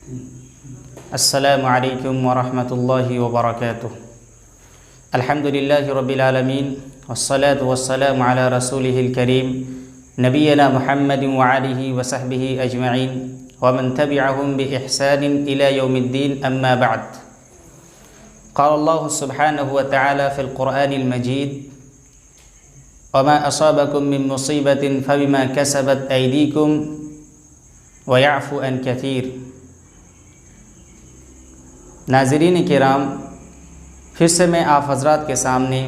السلام علیکم ورحمۃ اللہ وبرکاتہ۔ الحمد للہ رب العالمین والصلاة والسلام علی رسولہ الکریم نبینا محمد وعلہ وصحبہ اجمعین ومن تبعهم بإحسان إلى يوم الدین اما بعد۔ قال اللہ سبحانہ وتعالی فی القرآن المجید وما اصابکم من مصیبۃ فبما کسبت ایدیکم ویعفو عن کثیر۔ ناظرین کرام، پھر سے میں آپ حضرات کے سامنے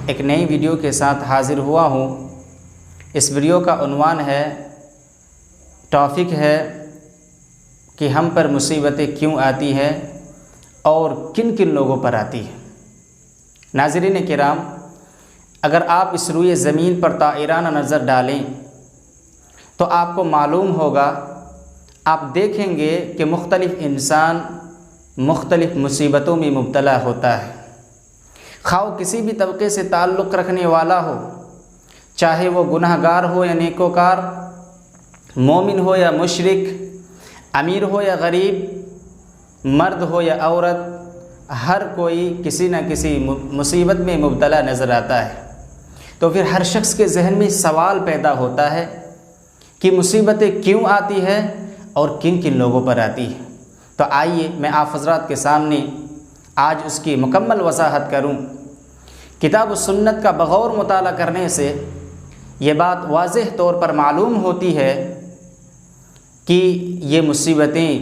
ایک نئی ویڈیو کے ساتھ حاضر ہوا ہوں۔ اس ویڈیو کا عنوان ہے، ٹاپک ہے کہ ہم پر مصیبتیں کیوں آتی ہیں اور کن کن لوگوں پر آتی ہیں۔ ناظرین کرام، اگر آپ اس روئے زمین پر طائرانہ نظر ڈالیں تو آپ کو معلوم ہوگا، آپ دیکھیں گے کہ مختلف انسان مختلف مصیبتوں میں مبتلا ہوتا ہے، خواہ وہ کسی بھی طبقے سے تعلق رکھنے والا ہو، چاہے وہ گناہ گار ہو یا نیکوکار، مومن ہو یا مشرک، امیر ہو یا غریب، مرد ہو یا عورت، ہر کوئی کسی نہ کسی مصیبت میں مبتلا نظر آتا ہے۔ تو پھر ہر شخص کے ذہن میں سوال پیدا ہوتا ہے کہ مصیبتیں کیوں آتی ہیں اور کن کن لوگوں پر آتی ہیں۔ تو آئیے میں آپ حضرات کے سامنے آج اس کی مکمل وضاحت کروں۔ کتاب و سنت کا بغور مطالعہ کرنے سے یہ بات واضح طور پر معلوم ہوتی ہے کہ یہ مصیبتیں،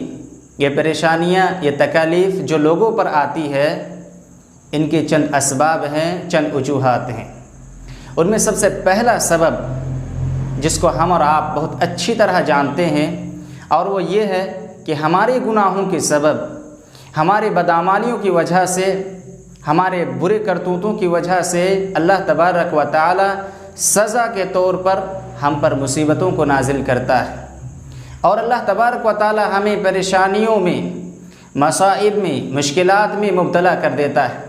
یہ پریشانیاں، یہ تکالیف جو لوگوں پر آتی ہے، ان کے چند اسباب ہیں، چند وجوہات ہیں۔ ان میں سب سے پہلا سبب جس کو ہم اور آپ بہت اچھی طرح جانتے ہیں، اور وہ یہ ہے کہ ہمارے گناہوں کے سبب، ہمارے بدعمالیوں کی وجہ سے، ہمارے برے کرتوتوں کی وجہ سے اللہ تبارک و تعالی سزا کے طور پر ہم پر مصیبتوں کو نازل کرتا ہے، اور اللہ تبارک و تعالی ہمیں پریشانیوں میں، مصائب میں، مشکلات میں مبتلا کر دیتا ہے۔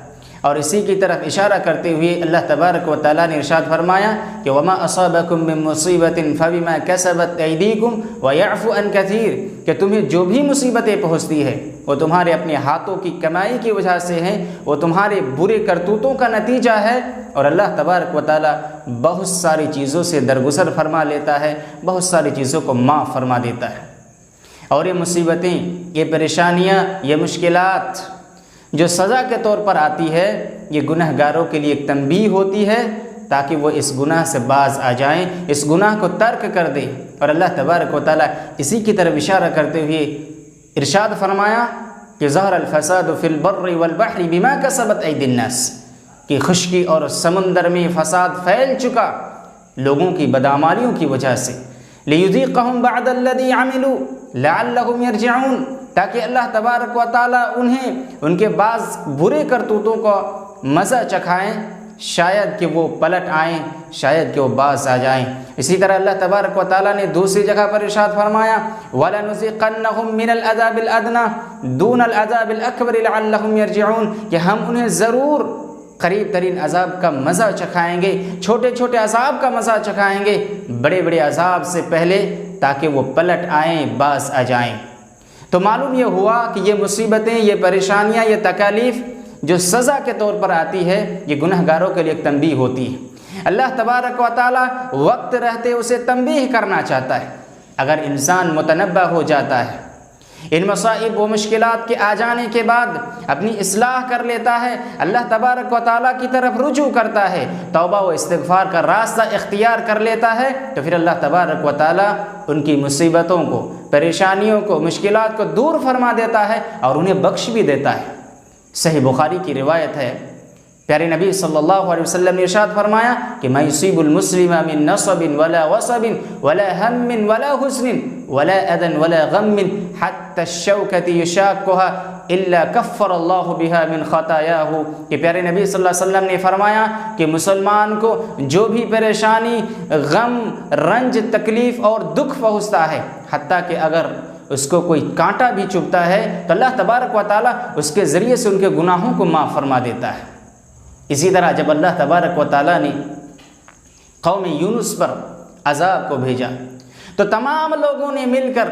اور اسی کی طرف اشارہ کرتے ہوئے اللہ تبارک و تعالیٰ نے ارشاد فرمایا کہ وما اصابکم من مصیبت فبما کسبت ایدیکم ویعفو عن کثیر، کہ تمہیں جو بھی مصیبتیں پہنچتی ہے وہ تمہارے اپنے ہاتھوں کی کمائی کی وجہ سے ہیں، وہ تمہارے برے کرتوتوں کا نتیجہ ہے، اور اللہ تبارک و تعالیٰ بہت ساری چیزوں سے درگزر فرما لیتا ہے، بہت ساری چیزوں کو معاف فرما دیتا ہے۔ اور یہ مصیبتیں، یہ پریشانیاں، یہ مشکلات جو سزا کے طور پر آتی ہے، یہ گناہ گاروں کے لیے ایک تنبیہ ہوتی ہے تاکہ وہ اس گناہ سے باز آ جائیں، اس گناہ کو ترک کر دیں۔ اور اللہ تبارک و تعالیٰ اسی کی طرف اشارہ کرتے ہوئے ارشاد فرمایا کہ ظہر الفساد فی البر والبحر بما کسبت ایدی الناس، کہ خشکی اور سمندر میں فساد پھیل چکا لوگوں کی بدعمالیوں کی وجہ سے، لیذیقہم بعد الذی عملوا لعلہم یرجعون، تاکہ اللہ تبارک و تعالیٰ انہیں ان کے بعض برے کرتوتوں کو مزہ چکھائیں، شاید کہ وہ پلٹ آئیں، شاید کہ وہ باز آ جائیں۔ اسی طرح اللہ تبارک و تعالیٰ نے دوسری جگہ پر ارشاد فرمایا وَلَنُذِيقَنَّهُم مِّنَ الْعَذَابِ الْأَدْنَىٰ دُونَ الْعَذَابِ الْأَكْبَرِ لَعَلَّهُمْ يَرْجِعُونَ، کہ ہم انہیں ضرور قریب ترین عذاب کا مزہ چکھائیں گے، چھوٹے چھوٹے عذاب کا مزہ چکھائیں گے بڑے بڑے عذاب سے پہلے، تاکہ وہ پلٹ آئیں، باز آ جائیں۔ تو معلوم یہ ہوا کہ یہ مصیبتیں، یہ پریشانیاں، یہ تکالیف جو سزا کے طور پر آتی ہے، یہ گناہ گاروں کے لیے ایک تنبیہ ہوتی ہے۔ اللہ تبارک و تعالیٰ وقت رہتے اسے تنبیہ کرنا چاہتا ہے۔ اگر انسان متنبہ ہو جاتا ہے، ان مصائب و مشکلات کے آ جانے کے بعد اپنی اصلاح کر لیتا ہے، اللہ تبارک و تعالیٰ کی طرف رجوع کرتا ہے، توبہ و استغفار کا راستہ اختیار کر لیتا ہے، تو پھر اللہ تبارک و تعالیٰ ان کی مصیبتوں کو، پریشانیوں کو، مشکلات کو دور فرما دیتا ہے اور انہیں بخش بھی دیتا ہے۔ صحیح بخاری کی روایت ہے، پیارے نبی صلی اللہ علیہ وسلم نے ارشاد فرمایا کہ ما یصیب المسلم من نصب ولا وصب ولا هم ولا حزن ولا اذى ولا غم حتى الشوكة يشاقها الا كفر الله بها من خطاياه، کہ پیارے نبی صلی اللہ علیہ وسلم نے فرمایا کہ مسلمان کو جو بھی پریشانی، غم، رنج، تکلیف اور دکھ پہنچتا ہے، حتیٰ کہ اگر اس کو کوئی کانٹا بھی چبھتا ہے تو اللہ تبارک و تعالیٰ اس کے ذریعے سے ان کے گناہوں کو معاف فرما دیتا ہے۔ اسی طرح جب اللہ تبارک و تعالیٰ نے قوم یونس پر عذاب کو بھیجا تو تمام لوگوں نے مل کر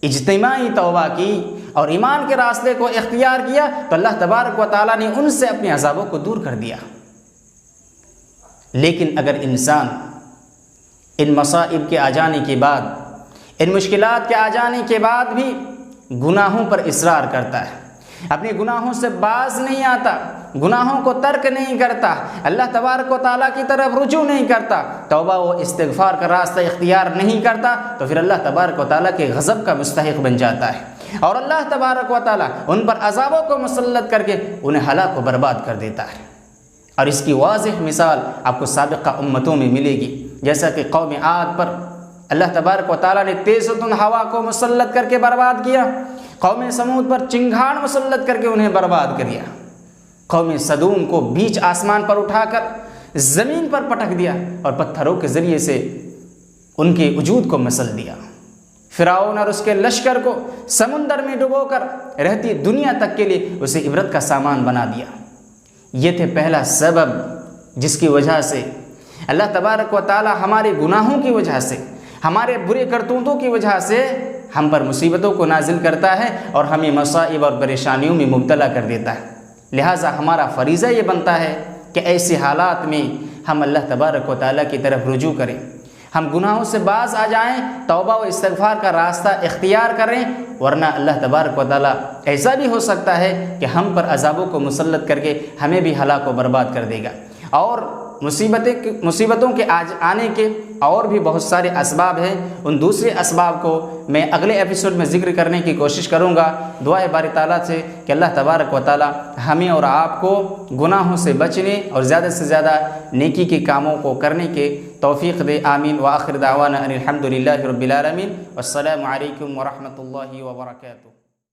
اجتماعی توبہ کی اور ایمان کے راستے کو اختیار کیا تو اللہ تبارک و تعالیٰ نے ان سے اپنے عذابوں کو دور کر دیا۔ لیکن اگر انسان ان مصائب کے آ جانے کے بعد، ان مشکلات کے آ جانے کے بعد بھی گناہوں پر اصرار کرتا ہے، اپنے گناہوں سے باز نہیں آتا، گناہوں کو ترک نہیں کرتا، اللہ تبارک و تعالیٰ کی طرف رجوع نہیں کرتا، توبہ و استغفار کا راستہ اختیار نہیں کرتا، تو پھر اللہ تبارک و تعالیٰ کے غضب کا مستحق بن جاتا ہے، اور اللہ تبارک و تعالیٰ ان پر عذابوں کو مسلط کر کے انہیں ہلاک و برباد کر دیتا ہے۔ اور اس کی واضح مثال آپ کو سابقہ امتوں میں ملے گی، جیسا کہ قوم عاد پر اللہ تبارک و تعالیٰ نے تیز الدن ہوا کو مسلط کر کے برباد کیا، قوم سمود پر چنگھاڑ مسلط کر کے انہیں برباد کر دیا، قوم سدوم کو بیچ آسمان پر اٹھا کر زمین پر پٹک دیا اور پتھروں کے ذریعے سے ان کے وجود کو مسل دیا، فرعون اور اس کے لشکر کو سمندر میں ڈبو کر رہتی دنیا تک کے لیے اسے عبرت کا سامان بنا دیا۔ یہ تھے پہلا سبب جس کی وجہ سے اللہ تبارک و تعالی ہمارے گناہوں کی وجہ سے، ہمارے برے کرتوتوں کی وجہ سے ہم پر مصیبتوں کو نازل کرتا ہے اور ہمیں مصائب اور پریشانیوں میں مبتلا کر دیتا ہے۔ لہٰذا ہمارا فریضہ یہ بنتا ہے کہ ایسے حالات میں ہم اللہ تبارک و تعالیٰ کی طرف رجوع کریں، ہم گناہوں سے باز آ جائیں، توبہ و استغفار کا راستہ اختیار کریں، ورنہ اللہ تبارک و تعالیٰ ایسا بھی ہو سکتا ہے کہ ہم پر عذابوں کو مسلط کر کے ہمیں بھی ہلاک و برباد کر دے گا۔ اور مصیبتوں کے آنے کے اور بھی بہت سارے اسباب ہیں، ان دوسرے اسباب کو میں اگلے ایپیسوڈ میں ذکر کرنے کی کوشش کروں گا۔ دعائے باری تعالیٰ سے کہ اللہ تبارک و تعالیٰ ہمیں اور آپ کو گناہوں سے بچنے اور زیادہ سے زیادہ نیکی کے کاموں کو کرنے کے توفیق دے، آمین۔ وآخر دعوانا ان الحمد للہ رب العالمین، والسلام علیکم ورحمۃ اللہ وبرکاتہ۔